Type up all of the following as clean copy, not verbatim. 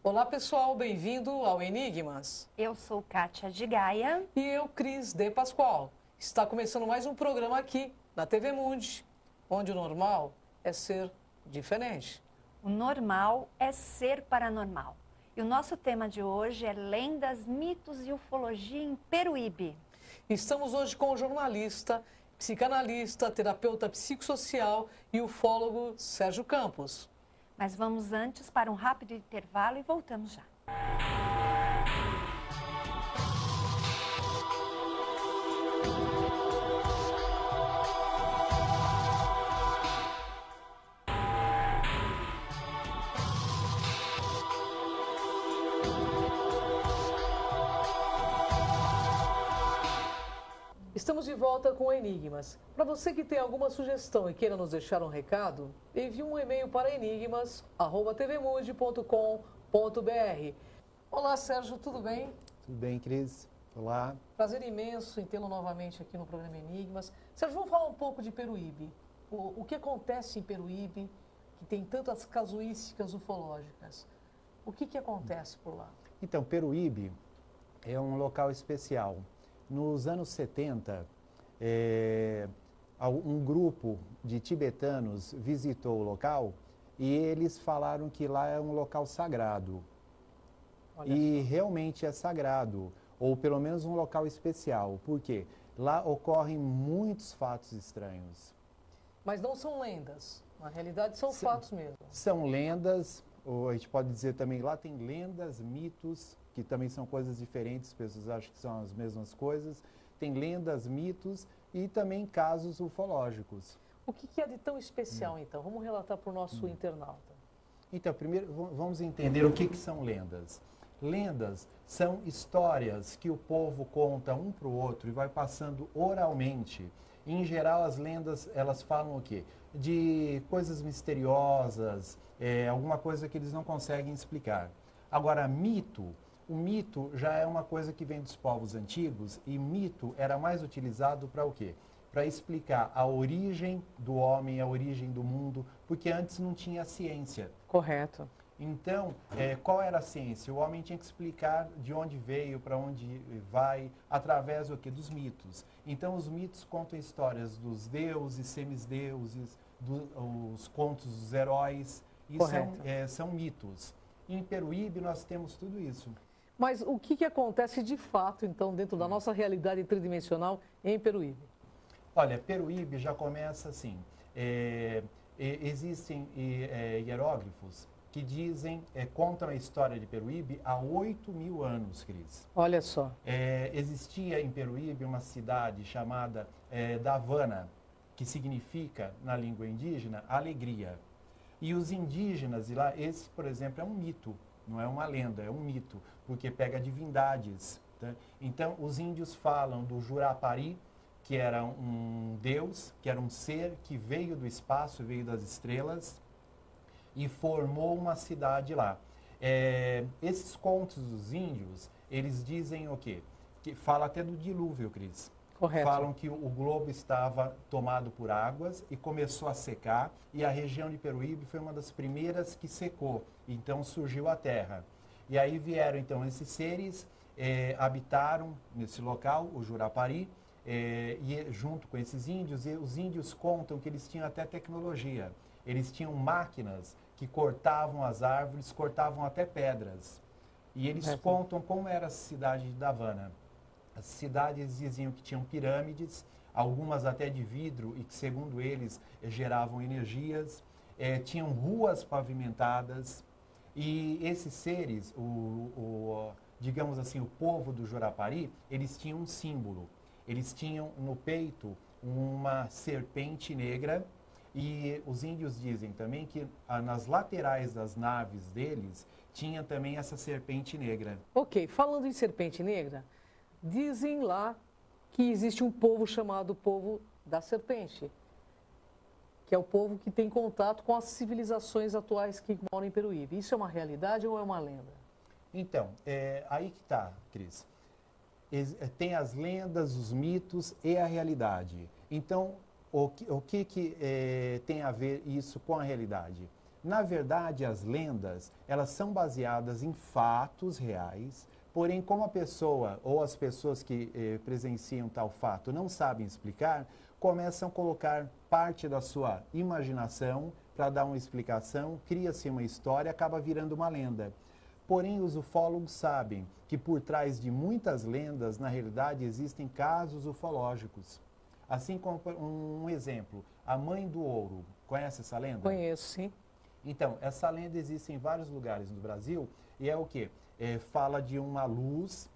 Olá pessoal, bem-vindo ao Enigmas. Eu sou Kátia de Gaia. E eu, Cris de Pascoal. Está começando mais um programa aqui na TV Mundi, onde o normal é ser diferente. O normal é ser paranormal. E o nosso tema de hoje é lendas, mitos e ufologia em Peruíbe. Estamos hoje com o jornalista, psicanalista, terapeuta psicossocial e ufólogo Sérgio Campos. Mas vamos antes para um rápido intervalo e voltamos já. Estamos de volta com Enigmas. Para você que tem alguma sugestão e queira nos deixar um recado, envie um e-mail para enigmas@tvmundi.com.br. Olá, Sérgio, tudo bem? Tudo bem, Cris? Olá. Prazer imenso em tê-lo novamente aqui no programa Enigmas. Sérgio, vamos falar um pouco de Peruíbe. O que acontece em Peruíbe, que tem tantas casuísticas ufológicas? O que acontece por lá? Então, Peruíbe é um local especial. Nos anos 70, um grupo de tibetanos visitou o local e eles falaram que lá é um local sagrado. E realmente é sagrado, ou pelo menos um local especial. Por quê? Lá ocorrem muitos fatos estranhos. Mas não são lendas, na realidade são fatos mesmo. São lendas, ou a gente pode dizer também, lá tem lendas, mitos, que também são coisas diferentes, as pessoas acham que são as mesmas coisas. Tem lendas, mitos e também casos ufológicos. O que é de tão especial, então? Vamos relatar para o nosso internauta. Então, primeiro vamos entender o que são lendas. Lendas são histórias que o povo conta um para o outro e vai passando oralmente. Em geral, as lendas, elas falam o quê? De coisas misteriosas, alguma coisa que eles não conseguem explicar. Agora, o mito já é uma coisa que vem dos povos antigos e mito era mais utilizado para o quê? Para explicar a origem do homem, a origem do mundo, porque antes não tinha ciência. Correto. Então, qual era a ciência? O homem tinha que explicar de onde veio, para onde vai, através do quê? Dos mitos. Então, os mitos contam histórias dos deuses, semideuses, os contos dos heróis. Isso são mitos. Em Peruíbe, nós temos tudo isso. Mas o que acontece de fato, então, dentro da nossa realidade tridimensional em Peruíbe? Olha, Peruíbe já começa assim. Existem hieróglifos que contam a história de Peruíbe há 8.000 anos, Cris. Olha só. Existia em Peruíbe uma cidade chamada Davana, que significa, na língua indígena, alegria. E os indígenas de lá, esse, por exemplo, é um mito, não é uma lenda, é um mito, porque pega divindades. Tá? Então, os índios falam do Jurapari, que era um deus, que era um ser que veio do espaço, veio das estrelas e formou uma cidade lá. Esses contos dos índios, eles dizem o quê? Que fala até do dilúvio, Cris. Correto. Falam que o globo estava tomado por águas e começou a secar, e a região de Peruíbe foi uma das primeiras que secou, então surgiu a terra. E aí vieram então esses seres, habitaram nesse local, o Jurapari, e junto com esses índios, e os índios contam que eles tinham até tecnologia. Eles tinham máquinas que cortavam as árvores, cortavam até pedras. E eles contam como era a cidade de Davana. As cidades diziam que tinham pirâmides, algumas até de vidro e que, segundo eles, geravam energias. Tinham ruas pavimentadas. E esses seres, digamos assim, o povo do Jurapari, eles tinham um símbolo. Eles tinham no peito uma serpente negra. E os índios dizem também que nas laterais das naves deles tinha também essa serpente negra. Ok, falando em serpente negra, dizem lá que existe um povo chamado povo da serpente, que é o povo que tem contato com as civilizações atuais que moram em Peruíbe. Isso é uma realidade ou é uma lenda? Então, aí que está, Cris. Tem as lendas, os mitos e a realidade. Então, o que tem a ver isso com a realidade? Na verdade, as lendas, elas são baseadas em fatos reais, porém, como a pessoa ou as pessoas que presenciam tal fato não sabem explicar, começam a colocar parte da sua imaginação para dar uma explicação, cria-se uma história e acaba virando uma lenda. Porém, os ufólogos sabem que por trás de muitas lendas, na realidade, existem casos ufológicos. Assim como um exemplo, a Mãe do Ouro. Conhece essa lenda? Conheço, sim. Então, essa lenda existe em vários lugares no Brasil e é o quê? Fala de uma luz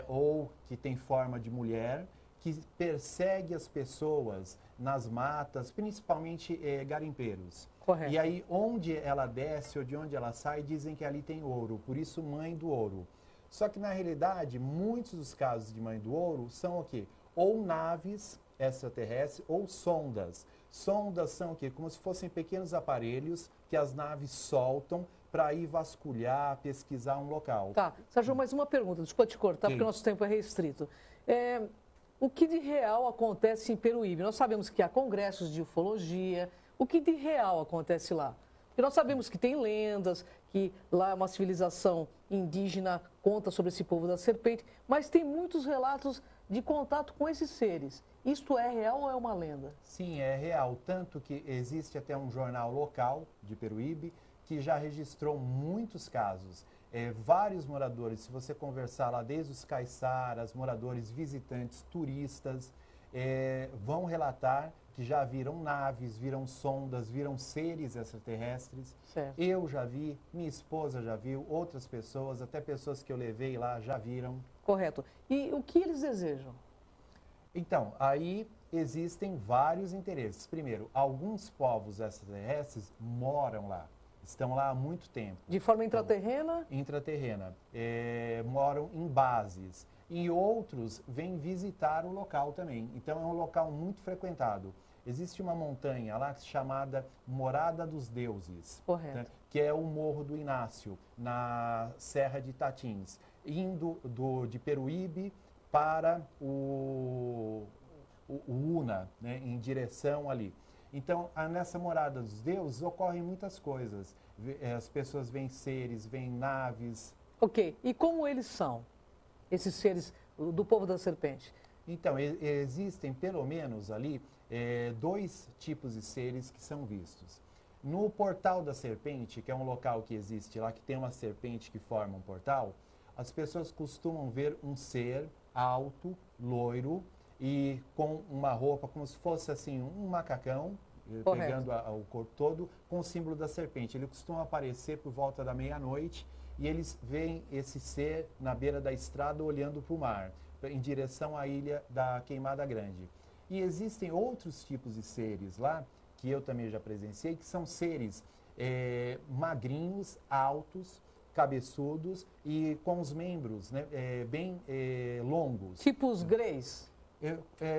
ou que tem forma de mulher que persegue as pessoas nas matas, principalmente garimpeiros. Correto. E aí, onde ela desce ou de onde ela sai, dizem que ali tem ouro, por isso Mãe do Ouro. Só que, na realidade, muitos dos casos de Mãe do Ouro são o quê? Ou naves extraterrestres ou sondas. Sondas são o quê? Como se fossem pequenos aparelhos que as naves soltam para ir vasculhar, pesquisar um local. Tá. Sérgio, mais uma pergunta, desculpa te cortar, Sim. porque o nosso tempo é restrito. O que de real acontece em Peruíbe? Nós sabemos que há congressos de ufologia. O que de real acontece lá? Porque nós sabemos que tem lendas, que lá uma civilização indígena conta sobre esse povo da serpente, mas tem muitos relatos de contato com esses seres. Isto é real ou é uma lenda? Sim, é real. Tanto que existe até um jornal local de Peruíbe que já registrou muitos casos. Vários moradores, se você conversar lá, desde os caiçaras, moradores, visitantes, turistas, vão relatar que já viram naves, viram sondas, viram seres extraterrestres. Certo. Eu já vi, minha esposa já viu, outras pessoas, até pessoas que eu levei lá já viram. Correto. E o que eles desejam? Então, aí existem vários interesses. Primeiro, alguns povos extraterrestres moram lá, estão lá há muito tempo. De forma intraterrena? Intraterrena. Moram em bases. E outros vêm visitar o local também. Então, é um local muito frequentado. Existe uma montanha lá chamada Morada dos Deuses. Correto. Né, que é o Morro do Inácio, na Serra de Itatins, indo de Peruíbe para o Una, né, em direção ali. Então, nessa Morada dos Deuses ocorrem muitas coisas. As pessoas veem seres, veem naves. Ok. E como eles são, esses seres do povo da serpente? Então, existem pelo menos ali dois tipos de seres que são vistos. No Portal da Serpente, que é um local que existe lá, que tem uma serpente que forma um portal, as pessoas costumam ver um ser alto, loiro e com uma roupa como se fosse assim um macacão, Correto. pegando o corpo todo, com o símbolo da serpente. Ele costuma aparecer por volta da meia-noite e eles veem esse ser na beira da estrada olhando para o mar, em direção à ilha da Queimada Grande. E existem outros tipos de seres lá, que eu também já presenciei, que são seres magrinhos, altos, cabeçudos e com os membros, né, bem longos. Tipo os greys?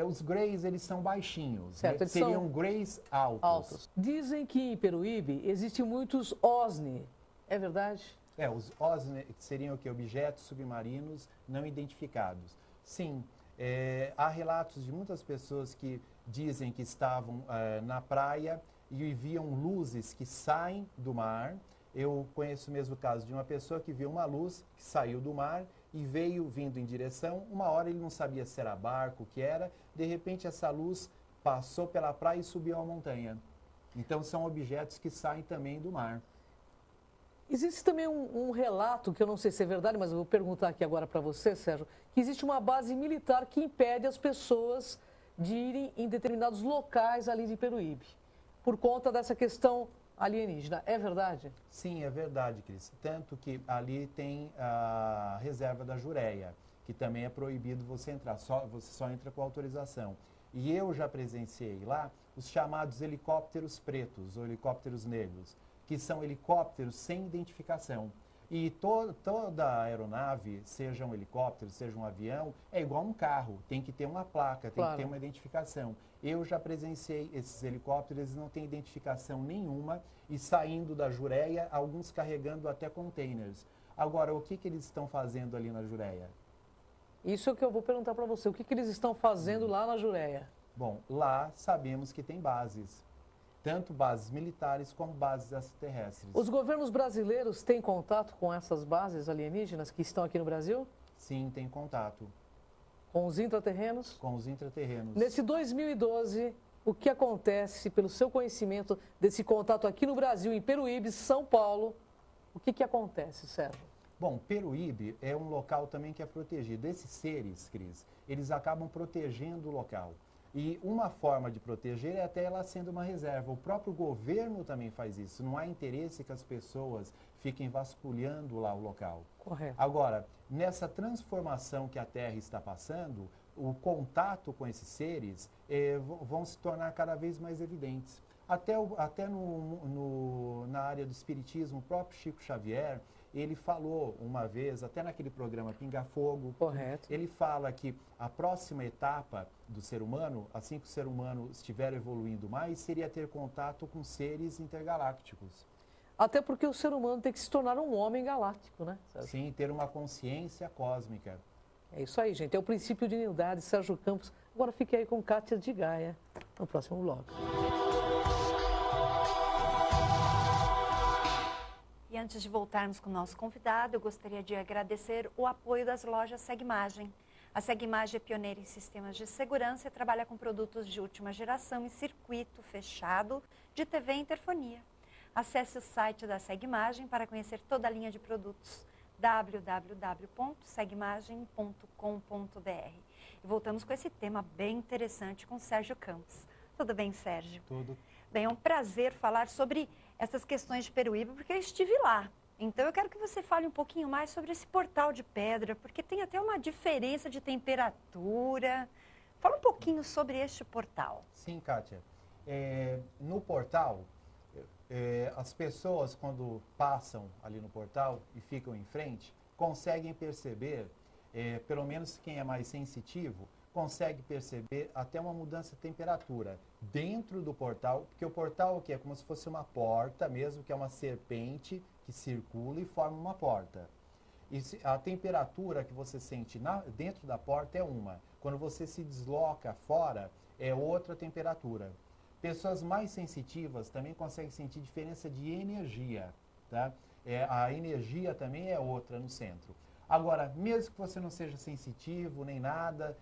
Os greys, eles são baixinhos, Certo, né? eles Seriam são greys altos. Dizem que em Peruíbe existem muitos OSNI. É verdade? Os OSNI seriam o quê? Objetos submarinos não identificados. Sim, há relatos de muitas pessoas que dizem que estavam na praia e viam luzes que saem do mar. Eu conheço mesmo o caso de uma pessoa que viu uma luz que saiu do mar e veio vindo em direção. Uma hora ele não sabia se era barco, o que era. De repente essa luz passou pela praia e subiu a montanha. Então são objetos que saem também do mar. Existe também um relato, que eu não sei se é verdade, mas eu vou perguntar aqui agora para você, Sérgio, que existe uma base militar que impede as pessoas de irem em determinados locais ali de Peruíbe, por conta dessa questão alienígena. É verdade? Sim, é verdade, Cris. Tanto que ali tem a reserva da Jureia, que também é proibido você entrar, você só entra com autorização. E eu já presenciei lá os chamados helicópteros pretos ou helicópteros negros, que são helicópteros sem identificação. E toda aeronave, seja um helicóptero, seja um avião, é igual um carro, tem que ter uma placa, tem que ter uma identificação. Eu já presenciei esses helicópteros, eles não têm identificação nenhuma e saindo da Jureia, alguns carregando até containers. Agora, o que eles estão fazendo ali na Jureia? Isso é o que eu vou perguntar para você. O que eles estão fazendo lá na Jureia? Bom, lá sabemos que tem bases. tanto bases militares como bases extraterrestres. Os governos brasileiros têm contato com essas bases alienígenas que estão aqui no Brasil? Sim, tem contato Com os intraterrenos? com os intraterrenos. Nesse 2012, o que acontece, pelo seu conhecimento desse contato aqui no Brasil, em Peruíbe, São Paulo, o que acontece, Sérgio? Bom, Peruíbe é um local também que é protegido. Esses seres, Cris, eles acabam protegendo o local. E uma forma de proteger é até ela sendo uma reserva. O próprio governo também faz isso. Não há interesse que as pessoas fiquem vasculhando lá o local. Correto. Agora, nessa transformação que a Terra está passando, o contato com esses seres vão se tornar cada vez mais evidentes. Até na área do espiritismo, o próprio Chico Xavier, ele falou uma vez, até naquele programa Pinga Fogo, Correto. ele fala que a próxima etapa do ser humano, assim que o ser humano estiver evoluindo mais, seria ter contato com seres intergalácticos. Até porque o ser humano tem que se tornar um homem galáctico, né, Sérgio? Sim, ter uma consciência cósmica. É isso aí, gente. É o princípio de unidade, Sérgio Campos. Agora fique aí com Kátia de Gaia no próximo bloco. E antes de voltarmos com o nosso convidado, eu gostaria de agradecer o apoio das lojas Segmagem. A Segmagem é pioneira em sistemas de segurança e trabalha com produtos de última geração em circuito fechado de TV e interfonia. Acesse o site da Segmagem para conhecer toda a linha de produtos www.segmagem.com.br. E voltamos com esse tema bem interessante com Sérgio Campos. Tudo bem, Sérgio? Tudo. Bem, é um prazer falar sobre essas questões de Peruíbe, porque eu estive lá. Então, eu quero que você fale um pouquinho mais sobre esse portal de pedra, porque tem até uma diferença de temperatura. Fala um pouquinho sobre este portal. Sim, Kátia. No portal, as pessoas, quando passam ali no portal e ficam em frente, conseguem perceber, pelo menos quem é mais sensitivo, consegue perceber até uma mudança de temperatura dentro do portal, porque o portal é como se fosse uma porta mesmo, que é uma serpente que circula e forma uma porta. E a temperatura que você sente dentro da porta é uma. Quando você se desloca fora, é outra temperatura. Pessoas mais sensitivas também conseguem sentir diferença de energia, tá? A energia também é outra no centro. Agora, mesmo que você não seja sensitivo nem nada,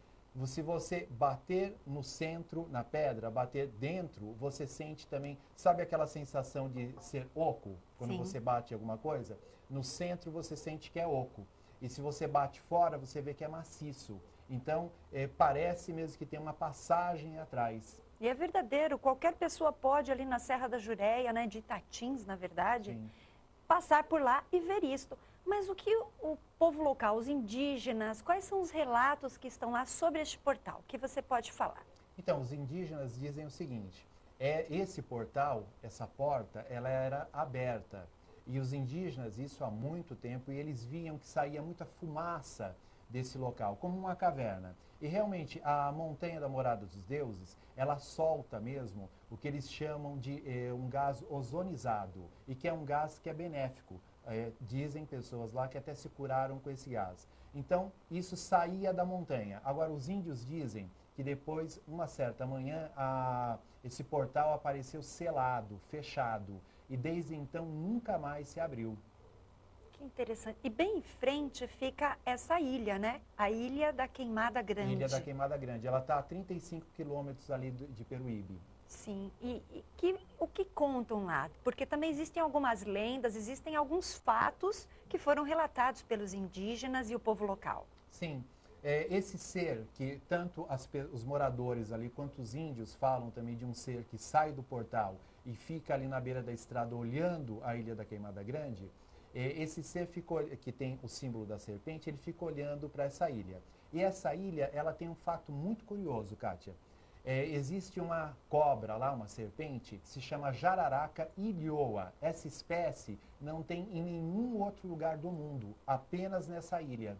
se você bater no centro, na pedra, bater dentro, você sente também, sabe aquela sensação de ser oco? Quando Sim. você bate em alguma coisa? No centro você sente que é oco. E se você bate fora, você vê que é maciço. Então, parece mesmo que tem uma passagem atrás. E é verdadeiro, qualquer pessoa pode ali na Serra da Jureia, né, de Itatins, na verdade, Sim. passar por lá e ver isto. Mas o que o povo local, os indígenas, quais são os relatos que estão lá sobre este portal? O que você pode falar? Então, os indígenas dizem o seguinte, esse portal, essa porta, ela era aberta. E os indígenas, isso há muito tempo, e eles viam que saía muita fumaça desse local, como uma caverna. E realmente, a montanha da Morada dos Deuses, ela solta mesmo o que eles chamam de um gás ozonizado, e que é um gás que é benéfico. Dizem pessoas lá que até se curaram com esse gás. Então, isso saía da montanha. Agora, os índios dizem que depois, uma certa manhã, esse portal apareceu selado, fechado, e desde então nunca mais se abriu. Que interessante. E bem em frente fica essa ilha, né? A Ilha da Queimada Grande. Ilha da Queimada Grande. Ela está a 35 quilômetros ali de Peruíbe. Sim. O que contam lá? Porque também existem algumas lendas, existem alguns fatos que foram relatados pelos indígenas e o povo local. Sim. Esse ser que tanto os moradores ali quanto os índios falam também de um ser que sai do portal e fica ali na beira da estrada olhando a Ilha da Queimada Grande, esse ser que tem o símbolo da serpente, ele fica olhando para essa ilha. E essa ilha, ela tem um fato muito curioso, Kátia. Existe uma cobra lá, uma serpente, que se chama jararaca ilhoa. Essa espécie não tem em nenhum outro lugar do mundo, apenas nessa ilha.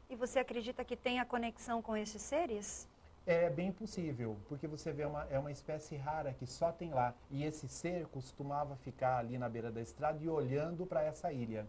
E você acredita que tem a conexão com esses seres? É bem possível, porque você vê é uma espécie rara que só tem lá. E esse ser costumava ficar ali na beira da estrada e olhando para essa ilha.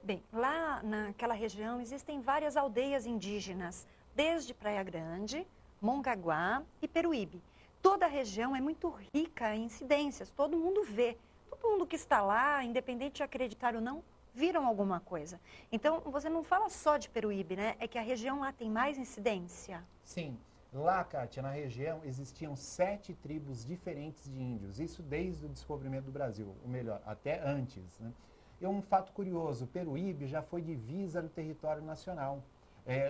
Bem, lá naquela região existem várias aldeias indígenas, desde Praia Grande, Mongaguá e Peruíbe. toda a região é muito rica em incidências, todo mundo vê. Todo mundo que está lá, independente de acreditar ou não, viram alguma coisa. Então, você não fala só de Peruíbe, né? É que a região lá tem mais incidência. Sim. Lá, Kátia, na região, existiam 7 tribos diferentes de índios. Isso desde o descobrimento do Brasil, ou melhor, até antes, né? E um fato curioso, Peruíbe já foi divisa do território nacional.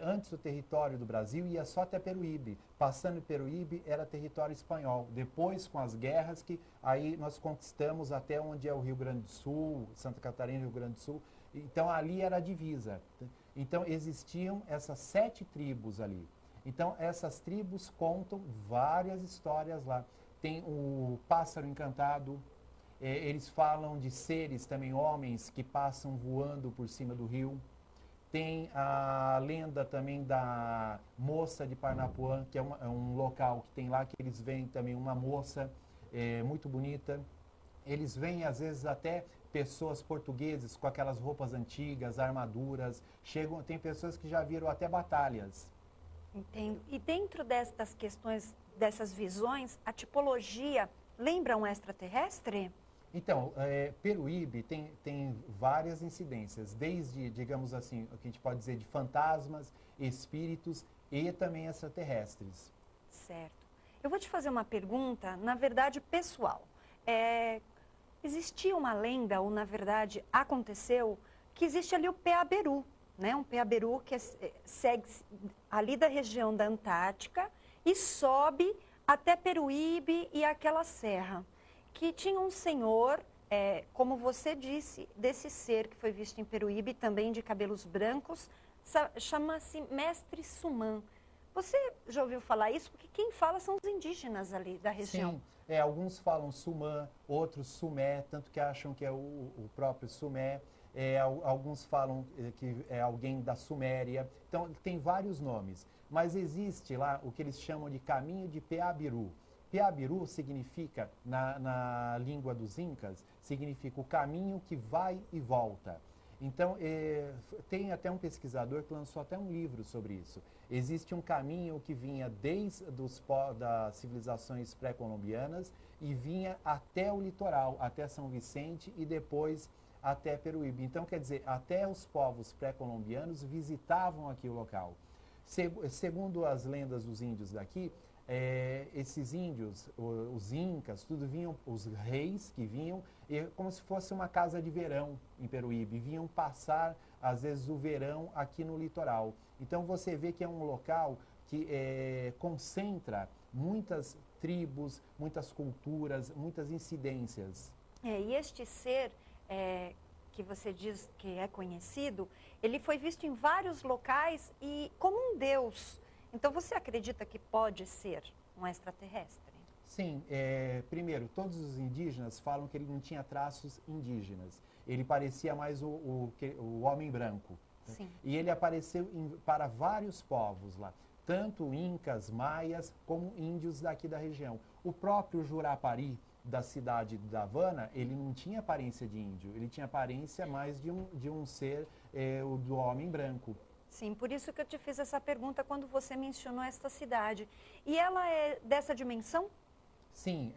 Antes o território do Brasil ia só até Peruíbe. Passando Peruíbe era território espanhol. Depois, com as guerras, que aí nós conquistamos até onde é o Rio Grande do Sul, Santa Catarina, Rio Grande do Sul. Então, ali era a divisa. Então, existiam essas 7 tribos ali. Então, essas tribos contam várias histórias lá. Tem o Pássaro Encantado. Eles falam de seres também, homens, que passam voando por cima do rio. Tem a lenda também da moça de Parnapuã, que é um local que tem lá, que eles veem também uma moça muito bonita. Eles veem, às vezes, até pessoas portugueses com aquelas roupas antigas, armaduras. Tem pessoas que já viram até batalhas. Entendo. E dentro destas questões, dessas visões, a tipologia lembra um extraterrestre? Então, Peruíbe tem várias incidências, desde, digamos assim, o que a gente pode dizer de fantasmas, espíritos e também extraterrestres. Certo. Eu vou te fazer uma pergunta, na verdade, pessoal. Existia uma lenda, ou na verdade aconteceu, que existe ali o Peaberu, né? Um Peaberu que segue ali da região da Antártica e sobe até Peruíbe e aquela serra. Que tinha um senhor, como você disse, desse ser que foi visto em Peruíbe, também de cabelos brancos, chama-se Mestre Sumã. Você já ouviu falar isso? Porque quem fala são os indígenas ali da região. Sim, alguns falam Sumã, outros Sumé, tanto que acham que é o próprio Sumé. Alguns falam que é alguém da Suméria. Então, tem vários nomes. Mas existe lá o que eles chamam de caminho de Peabiru. Peabiru significa, na língua dos incas, significa o caminho que vai e volta. Então, tem até um pesquisador que lançou até um livro sobre isso. Existe um caminho que vinha desde das civilizações pré-colombianas e vinha até o litoral, até São Vicente e depois até Peruíbe. Então, quer dizer, até os povos pré-colombianos visitavam aqui o local. Segundo as lendas dos índios daqui, esses índios, os incas, tudo vinham, os reis que vinham, como se fosse uma casa de verão em Peruíbe, vinham passar, às vezes, o verão aqui no litoral. Então, você vê que é um local que concentra muitas tribos, muitas culturas, muitas incidências. E este ser que você diz que é conhecido, ele foi visto em vários locais e como um deus. Então, você acredita que pode ser um extraterrestre? Sim. Primeiro, todos os indígenas falam que ele não tinha traços indígenas. Ele parecia mais o homem branco. Sim. E ele apareceu para vários povos lá, tanto incas, maias, como índios daqui da região. O próprio Jurapari, da cidade da Havana, ele não tinha aparência de índio, ele tinha aparência mais de um ser do homem branco. Sim, por isso que eu te fiz essa pergunta quando você mencionou esta cidade. E ela é dessa dimensão? Sim,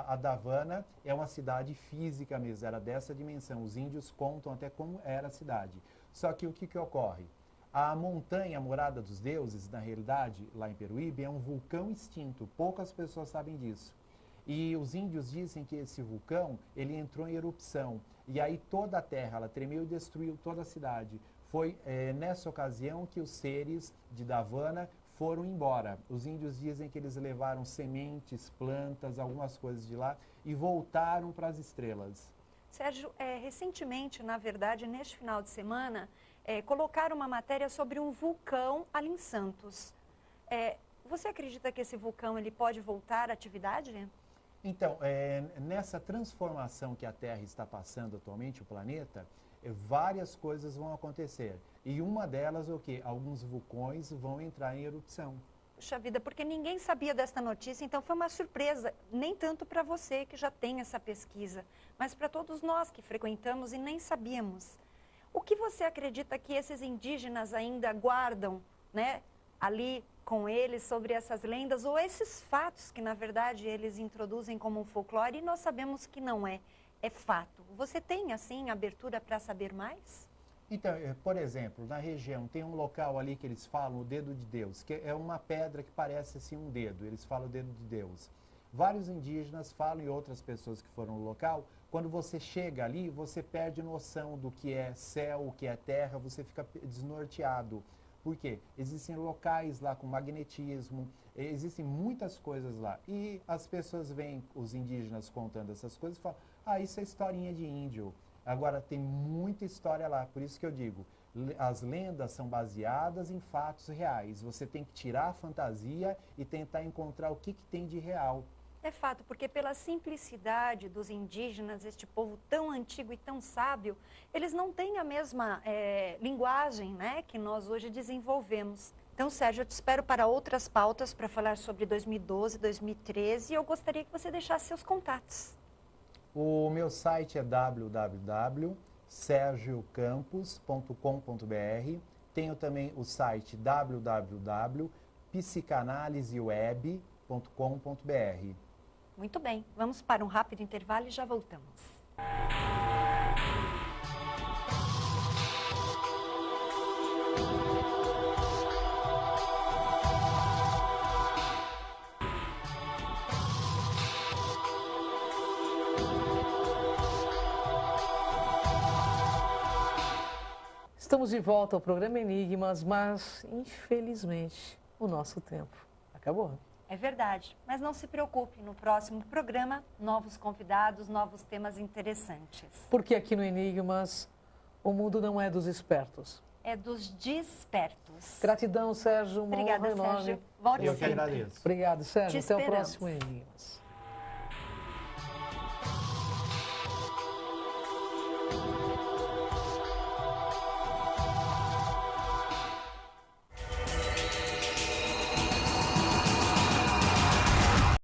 a da Havana é uma cidade física mesmo, era dessa dimensão. Os índios contam até como era a cidade. Só que o que ocorre? A montanha Morada dos Deuses, na realidade, lá em Peruíbe, é um vulcão extinto. Poucas pessoas sabem disso. E os índios dizem que esse vulcão, ele entrou em erupção. E aí toda a terra, ela tremeu e destruiu toda a cidade. Foi nessa ocasião que os seres de Havana foram embora. Os índios dizem que eles levaram sementes, plantas, algumas coisas de lá e voltaram para as estrelas. Sérgio, recentemente, na verdade, neste final de semana, colocaram uma matéria sobre um vulcão ali em Santos. Você acredita que esse vulcão ele pode voltar à atividade? Então, nessa transformação que a Terra está passando atualmente, o planeta, várias coisas vão acontecer. E uma delas é o quê? Alguns vulcões vão entrar em erupção. Puxa vida, porque ninguém sabia desta notícia, então foi uma surpresa, nem tanto para você que já tem essa pesquisa, mas para todos nós que frequentamos e nem sabíamos. O que você acredita que esses indígenas ainda guardam, né, ali com eles sobre essas lendas ou esses fatos que, na verdade, eles introduzem como um folclore e nós sabemos que não é fato. Você tem, assim, abertura para saber mais? Então, por exemplo, na região tem um local ali que eles falam o dedo de Deus, que é uma pedra que parece assim um dedo, eles falam o dedo de Deus. Vários indígenas falam e outras pessoas que foram no local, quando você chega ali, você perde noção do que é céu, o que é terra, você fica desnorteado. Por quê? Existem locais lá com magnetismo, existem muitas coisas lá. E as pessoas veem os indígenas contando essas coisas e falam, ah, isso é historinha de índio. Agora, tem muita história lá, por isso que eu digo, as lendas são baseadas em fatos reais. Você tem que tirar a fantasia e tentar encontrar o que tem de real. É fato, porque pela simplicidade dos indígenas, este povo tão antigo e tão sábio, eles não têm a mesma linguagem, né, que nós hoje desenvolvemos. Então, Sérgio, eu te espero para outras pautas para falar sobre 2012, 2013 e eu gostaria que você deixasse seus contatos. O meu site é www.sergiocampos.com.br. Tenho também o site www.psicanaliseweb.com.br. Muito bem, vamos para um rápido intervalo e já voltamos. Estamos de volta ao programa Enigmas, mas, infelizmente, o nosso tempo acabou. É verdade, mas não se preocupe, no próximo programa, novos convidados, novos temas interessantes. Porque aqui no Enigmas, o mundo não é dos espertos. É dos despertos. Gratidão, Sérgio. Obrigada, Sérgio. Volte Eu que sempre. agradeço. Obrigado, Sérgio. Te Até o esperamos. próximo Enigmas.